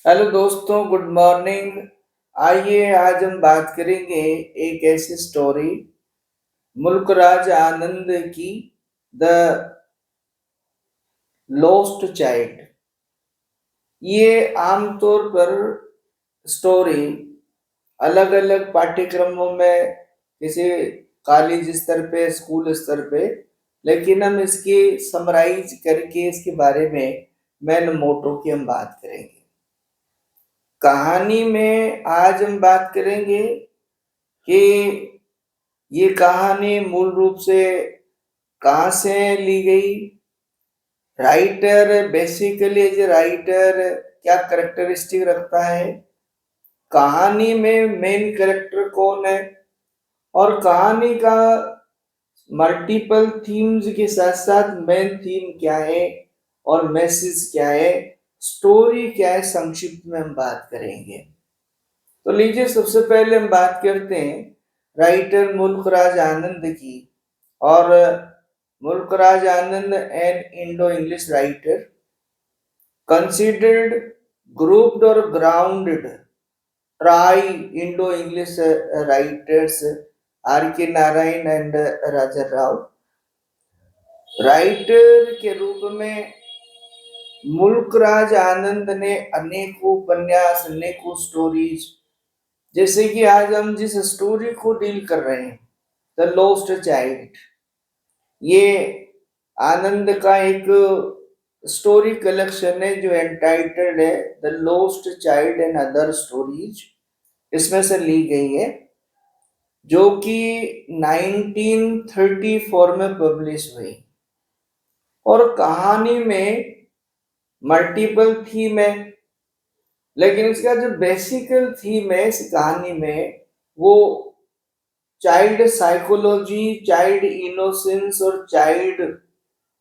Hello दोस्तों, good morning. आइए आज हम बात करेंगे एक ऐसी स्टोरी, मुल्क राज आनंद की, द लॉस्ट चाइल्ड। ये आमतौर पर स्टोरी अलग अलग पाठ्यक्रमों में, किसी कॉलेज स्तर पे, स्कूल स्तर पे, लेकिन हम इसकी समराइज करके इसके बारे में मेन मोटो की हम बात करेंगे। कहानी में आज हम बात करेंगे कि ये कहानी मूल रूप से कहाँ से ली गई। Writer basically as a writer क्या करेक्टरिस्टिक रखता है, कहानी में मेन कैरेक्टर कौन है, और कहानी का मल्टीपल थीम्स के साथ साथ मेन थीम क्या है और मैसेज क्या है, स्टोरी क्या है, संक्षिप्त में हम बात करेंगे। तो लीजिए, सबसे पहले हम बात करते हैं राइटर मुल्क राज आनंद की। और Mulk Raj Anand an Indo English writer, considered grouped or grounded try Indo English writers R K Narayan and Raja Rao. Writer के रूप में मुल्क राज आनंद ने अनेकों उपन्यास, अनेकों स्टोरीज, जैसे कि आज हम जिस स्टोरी को डील कर रहे हैं, द लॉस्ट चाइल्ड, ये आनंद का एक स्टोरी कलेक्शन है जो एंटाइटल्ड है the lost child and other stories. इसमें से ली गई है, जो कि 1934 में पब्लिश हुई। और कहानी में मल्टीपल थीम है, लेकिन इसका जो बेसिकल थीम है इस कहानी में, वो चाइल्ड साइकोलॉजी, चाइल्ड इनोसेंस और चाइल्ड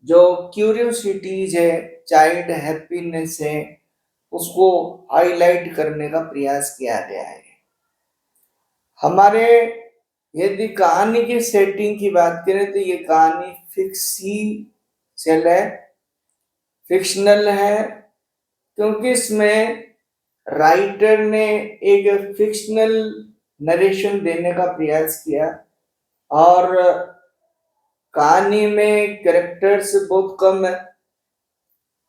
जो क्यूरियोसिटीज है, चाइल्ड हैप्पीनेस है, उसको हाईलाइट करने का प्रयास किया गया है। हमारे यदि कहानी की सेटिंग की बात करें तो ये कहानी फिक्सियल है, फिक्शनल है, क्योंकि इसमें राइटर ने एक फिक्शनल नरेशन देने का प्रयास किया। और कहानी में कैरेक्टर्स बहुत कम है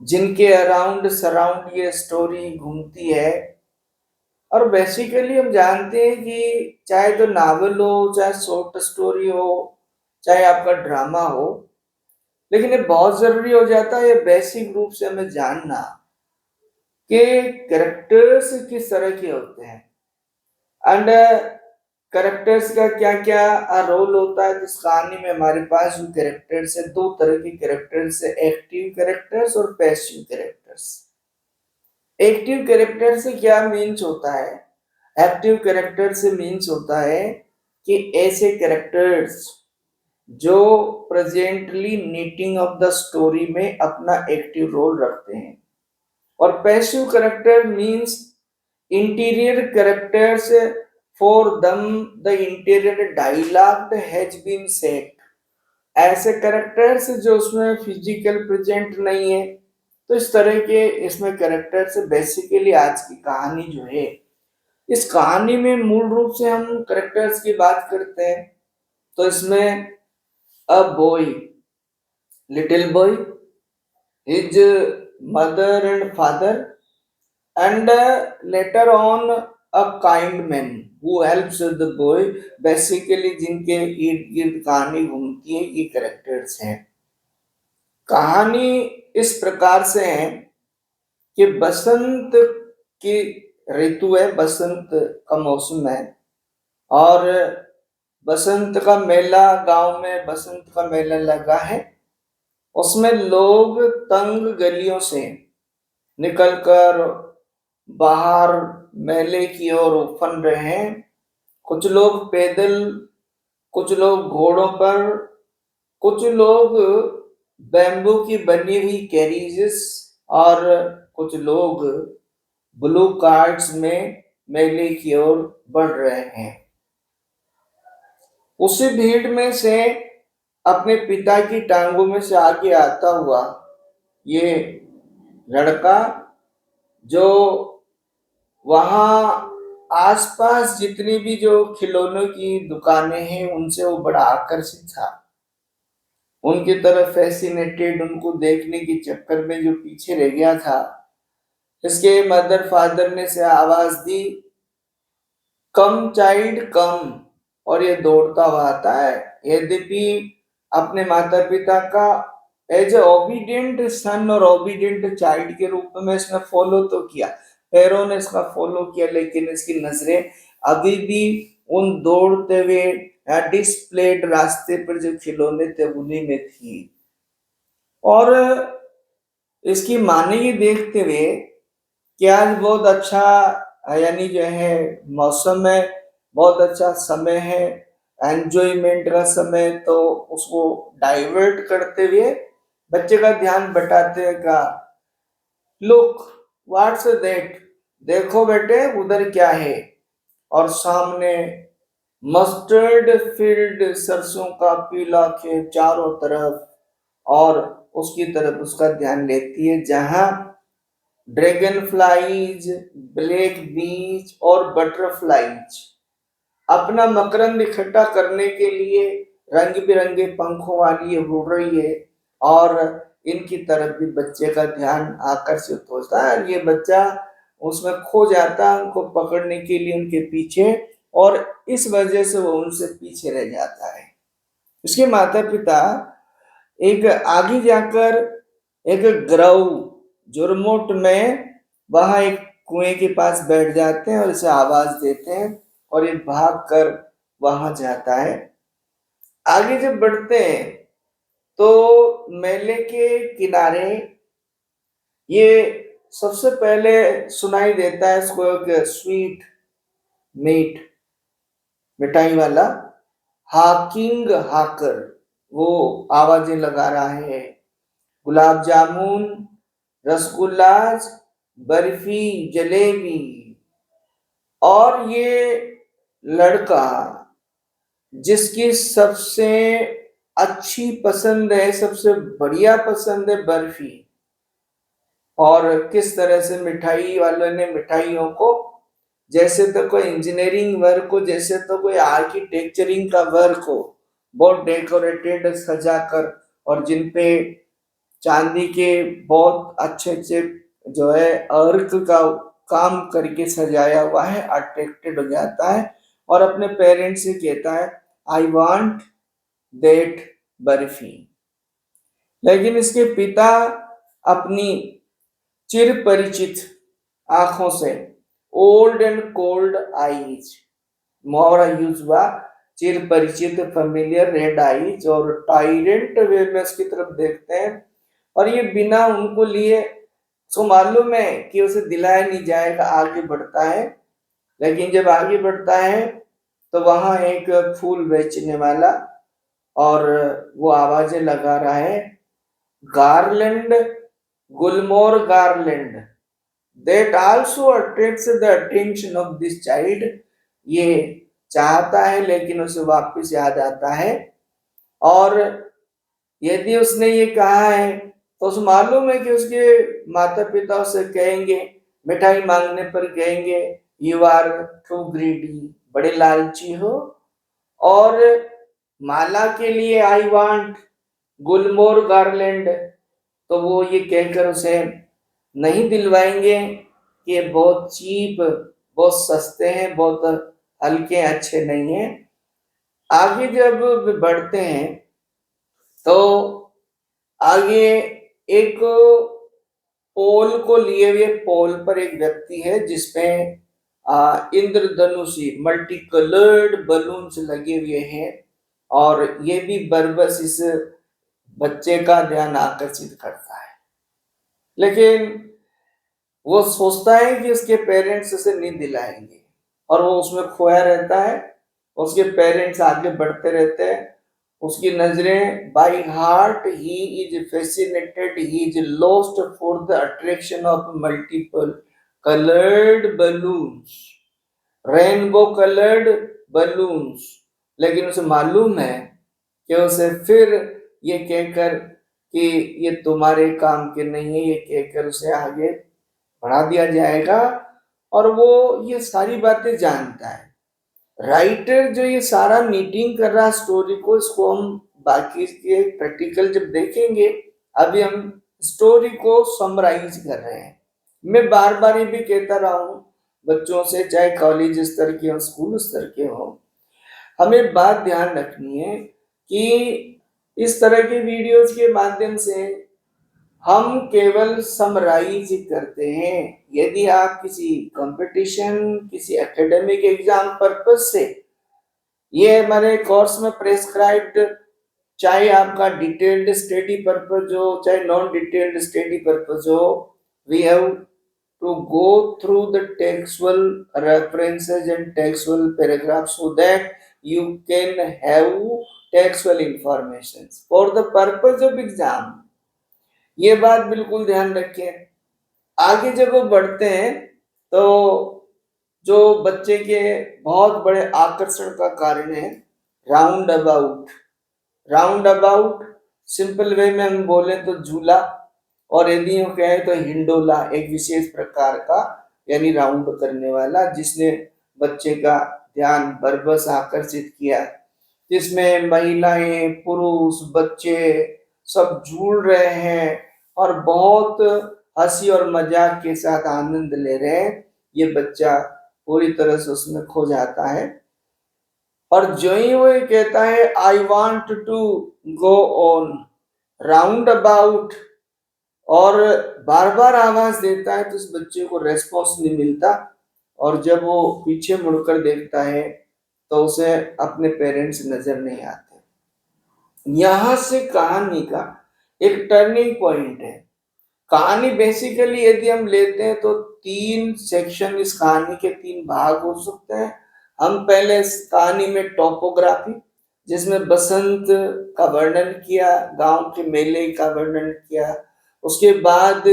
जिनके अराउंड सराउंड ये स्टोरी घूमती है। और बेसिकली हम जानते हैं कि चाहे तो नावल हो, चाहे शॉर्ट स्टोरी हो, चाहे आपका ड्रामा हो, लेकिन ये बहुत जरूरी हो जाता है ये बेसिक रूप से हमें जानना कि कैरेक्टर्स किस तरह के होते हैं एंड कैरेक्टर्स का क्या क्या रोल होता है। इस कहानी में हमारे पास जो कैरेक्टर्स है, दो तरह के कैरेक्टर्स है, एक्टिव कैरेक्टर्स और पैसिव कैरेक्टर्स। एक्टिव कैरेक्टर से क्या मीन्स होता है? एक्टिव कैरेक्टर से मीन्स होता है कि ऐसे कैरेक्टर्स जो presently knitting of the story में अपना एक्टिव रोल रखते हैं। और passive character means interior characters for them the interior dialogue has been set. ऐसे कैरेक्टर्स जो उसमें फिजिकल प्रेजेंट नहीं है। तो इस तरह के इसमें कैरेक्टर्स बेसिकली आज की कहानी जो है, इस कहानी में मूल रूप से हम कैरेक्टर्स की बात करते हैं तो इसमें a boy, little boy, his mother and father, and later on a kind man who helps the boy। Basically जिनके इर्द गिर्द कहानी घूमती है ये कैरेक्टर्स हैं। कहानी इस प्रकार से है कि बसंत की ऋतु है, बसंत का मौसम है, और बसंत का मेला, गांव में बसंत का मेला लगा है। उसमें लोग तंग गलियों से निकलकर बाहर मेले की ओर उफन रहे हैं। कुछ लोग पैदल, कुछ लोग घोड़ों पर, कुछ लोग बैम्बू की बनी हुई कैरीजेस, और कुछ लोग ब्लू कार्ट्स में मेले की ओर बढ़ रहे हैं। उसी भीड़ में से अपने पिता की टांगों में से आगे आता हुआ ये लड़का, जो वहाँ आसपास जितनी भी जो खिलौनों की दुकानें हैं उनसे वो बड़ा आकर्षित था, उनकी तरफ फैसिनेटेड, उनको देखने के चक्कर में जो पीछे रह गया था। इसके मदर फादर ने से आवाज दी, कम चाइल्ड कम, और ये दौड़ता हुआ आता है। यद्यपि अपने माता पिता का एज ए ओबीडियंट सन और ओबीडियंट चाइल्ड के रूप में इसने फॉलो तो किया, पैरों ने इसका फॉलो किया, लेकिन इसकी नजरें अभी भी उन दौड़ते हुए डिस्प्लेड रास्ते पर जो खिलौने थे उन्हीं में थी। और इसकी माँ ने ये देखते हुए कि आज बहुत अच्छा यानी जो है मौसम है, बहुत अच्छा समय है, एंजॉयमेंट का समय, तो उसको डाइवर्ट करते हुए बच्चे का ध्यान बटाते हुए कहा, लुक व्हाट्स दैट, देखो बेटे उधर क्या है। और सामने मस्टर्ड फील्ड, सरसों का पीला खेत चारों तरफ, और उसकी तरफ उसका ध्यान लेती है जहां ड्रैगन फ्लाइज, ब्लैक बीच और बटरफ्लाइज अपना मकरंद इकट्ठा करने के लिए रंग बिरंगे पंखों वाली ये उड़ रही है, और इनकी तरफ भी बच्चे का ध्यान आकर्षित होता है। ये बच्चा उसमें खो जाता है उनको पकड़ने के लिए उनके पीछे, और इस वजह से वो उनसे पीछे रह जाता है। उसके माता पिता एक आगे जाकर एक ग्रव जुरमुट में वहां एक कुएं के पास बैठ जाते हैं और इसे आवाज देते हैं, और ये भाग कर वहां जाता है। आगे जब बढ़ते हैं तो मेले के किनारे ये सबसे पहले सुनाई देता है इसको एक स्वीट मीट, मिठाई वाला हाकिंग हाकर, वो आवाजें लगा रहा है, गुलाब जामुन, रसगुल्ला, बर्फी, जलेबी। और ये लड़का जिसकी सबसे अच्छी पसंद है, सबसे बढ़िया पसंद है बर्फी, और किस तरह से मिठाई वालों ने मिठाइयों को जैसे तो कोई इंजीनियरिंग वर्क हो, जैसे तो कोई आर्किटेक्चरिंग का वर्क हो, बहुत डेकोरेटेड सजा कर, और जिन पे चांदी के बहुत अच्छे अच्छे जो है अर्क का काम करके सजाया हुआ है, अट्रैक्टेड हो जाता है और अपने पेरेंट्स से कहता है, आई वांट दैट बर्फी। लेकिन इसके पिता अपनी चिर परिचित आंखों से, ओल्ड एंड कोल्ड आईज, मुहावरा यूज हुआ, चिर परिचित फेमिलियर रेड आईज, और टाइरेंट वे में उसकी तरफ देखते हैं, और ये बिना उनको लिए, उसको मालूम है कि उसे दिलाया नहीं जाएगा, आगे बढ़ता है। लेकिन जब आगे बढ़ता है तो वहां एक फूल बेचने वाला, और वो आवाजें लगा रहा है, garland, gulmohur garland, that also attracts the attention of this child. ये चाहता है लेकिन उसे वापस याद आता है, और यदि उसने ये कहा है तो उसे मालूम है कि उसके माता पिता उसे कहेंगे, मिठाई मांगने पर कहेंगे, यू आर टू ग्रीडी, बड़े लालची हो। और माला के लिए आई वांट गुलमोर गार्लैंड, तो वो ये कहकर उसे नहीं दिलवाएंगे कि ये बहुत चीप, बहुत सस्ते हैं, बहुत हल्के, अच्छे नहीं हैं। आगे जब बढ़ते हैं तो आगे एक पोल को लिए हुए, पोल पर एक व्यक्ति है जिसमें इंद्रधनुषी मल्टी कलर्ड बलून्स लगे हुए हैं, और ये भी बरबस इस बच्चे का ध्यान आकर्षित करता है। लेकिन वो सोचता है कि उसके पेरेंट्स उसे नहीं दिलाएंगे, और वो उसमें खोया रहता है। उसके पेरेंट्स आगे बढ़ते रहते हैं, उसकी नजरें by heart he is fascinated, he is lost for the attraction of multiple coloured balloons, rainbow coloured balloons. लेकिन उसे मालूम है कि उसे फिर ये कहकर कि ये तुम्हारे काम के नहीं है, ये कहकर उसे आगे बढ़ा दिया जाएगा, और वो ये सारी बातें जानता है। राइटर जो ये सारा नीटिंग कर रहा स्टोरी को, इसको हम बाकी के प्रैक्टिकल जब देखेंगे, अभी हम स्टोरी को समराइज कर रहे हैं। मैं बार बार ये भी कहता रहा हूं बच्चों से, चाहे कॉलेज स्तर के हो, स्कूल स्तर के हो, हमें बात ध्यान रखनी है कि इस तरह के वीडियोज के माध्यम से हम केवल समराइज करते हैं। यदि आप किसी कंपटीशन, किसी एकेडमिक एग्जाम पर्पज से ये हमारे कोर्स में प्रेस्क्राइब्ड, चाहे आपका डिटेल्ड स्टडी पर्पज हो, चाहे नॉन डिटेल्ड स्टडी पर्पज हो, we have to go through the textual references and textual paragraph so that you can have textual information for the purpose of exam। ये बात बिल्कुल ध्यान रखें। आगे जब वो बढ़ते हैं तो जो बच्चे के बहुत बड़े आकर्षण का कारण है round about. Round about simple way में हम बोले तो झूला, और यदि हम कहें तो हिंडोला, एक विशेष प्रकार का यानी राउंड करने वाला, जिसने बच्चे का ध्यान बरबस आकर्षित किया, जिसमें महिलाएं, पुरुष, बच्चे सब झूल रहे हैं और बहुत हंसी और मजाक के साथ आनंद ले रहे हैं। ये बच्चा पूरी तरह से उसमें खो जाता है, और जो ही वो कहता है I want to go on round about, और बार बार आवाज देता है, तो उस बच्चे को रेस्पॉन्स नहीं मिलता, और जब वो पीछे मुड़कर देखता है तो उसे अपने पेरेंट्स नजर नहीं आते। यहां से कहानी का एक टर्निंग पॉइंट है। कहानी बेसिकली यदि हम लेते हैं तो 3 सेक्शन, इस कहानी के 3 भाग हो सकते हैं। हम पहले इस कहानी में टोपोग्राफी, जिसमें बसंत का वर्णन किया, गांव के मेले का वर्णन किया, उसके बाद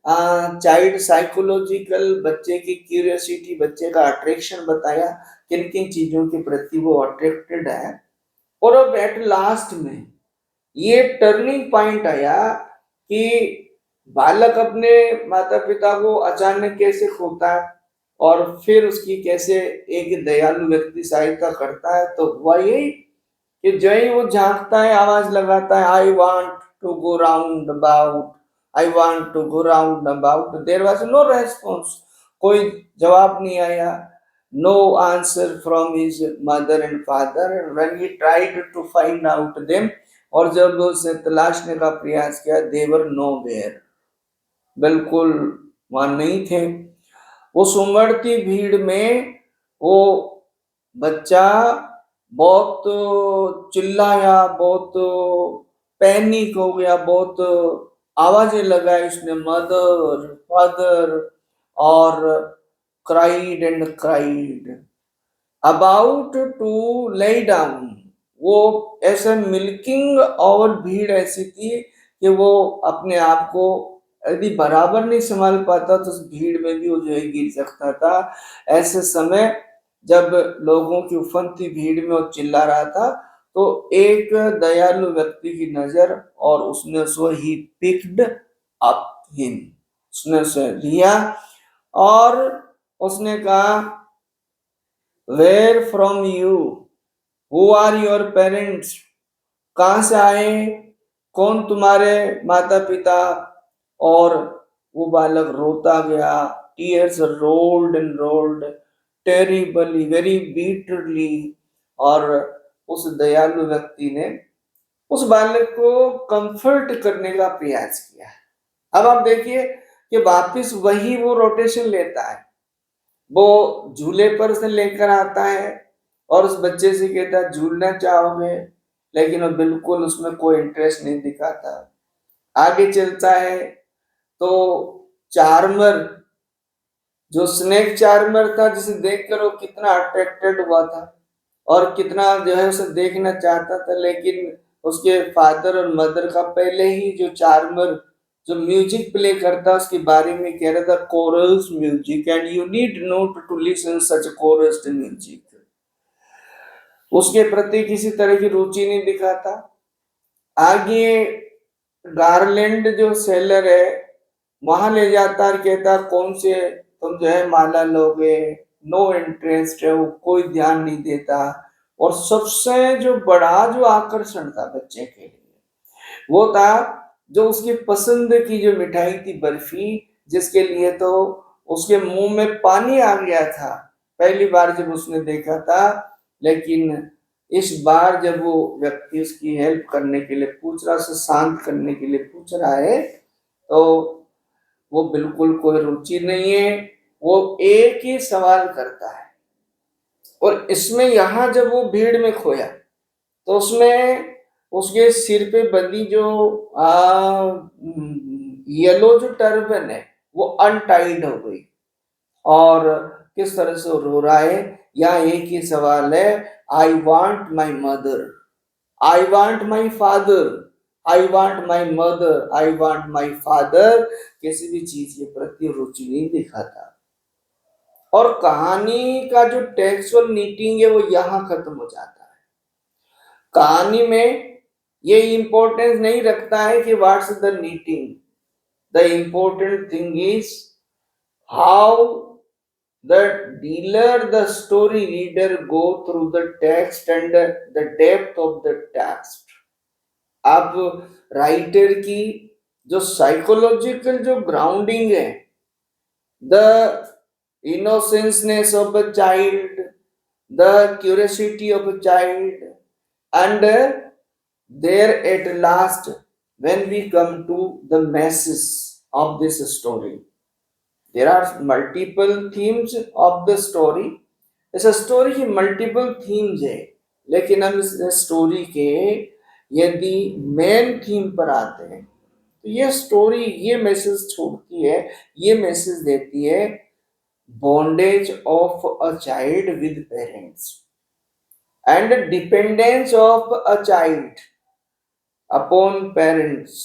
चाइल्ड साइकोलॉजिकल, बच्चे की क्यूरियोसिटी, बच्चे का अट्रैक्शन बताया, किन किन चीजों के प्रति वो अट्रैक्टेड है, और अब एट लास्ट में ये टर्निंग पॉइंट आया कि बालक अपने माता पिता को अचानक कैसे खोता है और फिर उसकी कैसे एक दयालु व्यक्ति सहायता करता है। तो हुआ यही कि जो ही वो झांकता है, आवाज लगाता है I want to go round about, I want to go round about, there was no response, कोई जवाब नहीं आया, no answer from his mother and father when he tried to find out them, और जब उसने तलाशने का प्रयास किया, दे वर नोवेयर, बिल्कुल वहां नहीं थे। उस उमड़ती भीड़ में वो बच्चा बहुत चिल्लाया, बहुत पैनिक हो गया, बहुत आवाजें लगाई उसने, मदर फादर, और cried and cried about to lay down. वो ऐसे मिल्किंग, और भीड़ ऐसी थी कि वो अपने आप को यदि बराबर नहीं संभाल पाता तो उस भीड़ में भी वो जो है गिर सकता था। ऐसे समय जब लोगों की उफनती भीड़ में वो चिल्ला रहा था, तो एक दयालु व्यक्ति की नजर, और उसने उसको ही पिक्ड अप हिम, उसने उसे लिया और उसने कहा where from you, who are your parents, कहां से आए, कौन तुम्हारे माता पिता। और वो बालक रोता गया, tears rolled and rolled terribly, very bitterly, और उस दयालु व्यक्ति ने उस बालक को कंफर्ट करने का प्रयास किया। अब आप देखिए कि वापिस वही वो रोटेशन लेता है, वो झूले पर से लेकर आता है और उस बच्चे से कहता है झूलना चाहोगे, लेकिन वो बिल्कुल उसमें कोई इंटरेस्ट नहीं दिखाता। आगे चलता है तो चार्मर, जो स्नेक चार्मर था, जिसे देखकर वो कितना अट्रैक्टेड हुआ था और कितना जो है उसे देखना चाहता था, लेकिन उसके फादर और मदर का पहले ही जो चार्मर जो म्यूजिक प्ले करता उसके बारे में कह रहा था chorus music, and you need not to listen such chorused music. उसके प्रति किसी तरह की रुचि नहीं दिखाता। आगे गार्लैंड जो सेलर है वहां ले जाता और कहता कौन से तुम जो है माला लोगे, नो इंटरेस्ट है, वो कोई ध्यान नहीं देता। और सबसे जो बड़ा जो आकर्षण था बच्चे के लिए वो था जो उसकी पसंद की जो मिठाई थी बर्फी, जिसके लिए तो उसके मुंह में पानी आ गया था पहली बार जब उसने देखा था। लेकिन इस बार जब वो व्यक्ति उसकी हेल्प करने के लिए पूछ रहा, उसे शांत करने के लिए पूछ रहा है, तो वो बिल्कुल कोई रुचि नहीं है। वो एक ही सवाल करता है। और इसमें यहां जब वो भीड़ में खोया तो उसमें उसके सिर पे बंधी जो येलो जो टर्बन है वो अनटाइड हो गई। और किस तरह से वो रो रहा है, यहाँ एक ही सवाल है, I want my mother, I want my father, I want my mother, I want my father. किसी भी चीज के प्रति रुचि नहीं दिखाता। और कहानी का जो टेक्सुअल नीटिंग है वो यहाँ खत्म हो जाता है। कहानी में ये इंपॉर्टेंस नहीं रखता है कि what's the knitting, the important thing is how the dealer, the story reader go through the text and the depth of the text। अब राइटर की जो साइकोलॉजिकल जो ग्राउंडिंग है, the innocenceness of a child, the curiosity of a child, and there at last when we come to the masses of this story, there are multiple themes of the story। इस story की multiple themes है, लेकिन हम इस story के यदि main theme पर आते हैं तो ये स्टोरी ये मैसेज छोड़ती है, ये मैसेज देती है, bondage of a child with parents and dependence of a child upon parents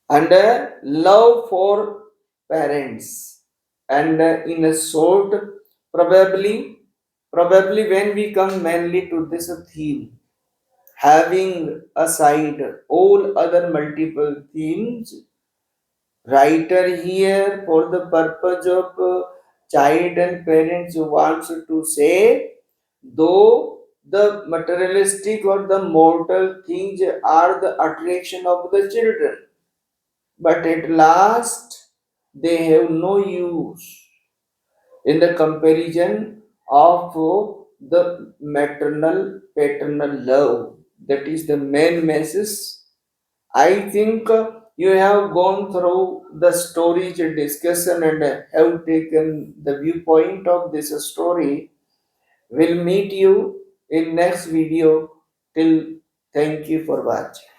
and love for parents। And in a short, probably when we come mainly to this theme, having aside all other multiple themes, writer here for the purpose of child and parents wants to say, though the materialistic or the mortal things are the attraction of the children, but at last they have no use in the comparison of the maternal paternal love. That is the main message. I think you have gone through the story's discussion and have taken the viewpoint of this story. We'll meet you in next video. Till thank you for watching.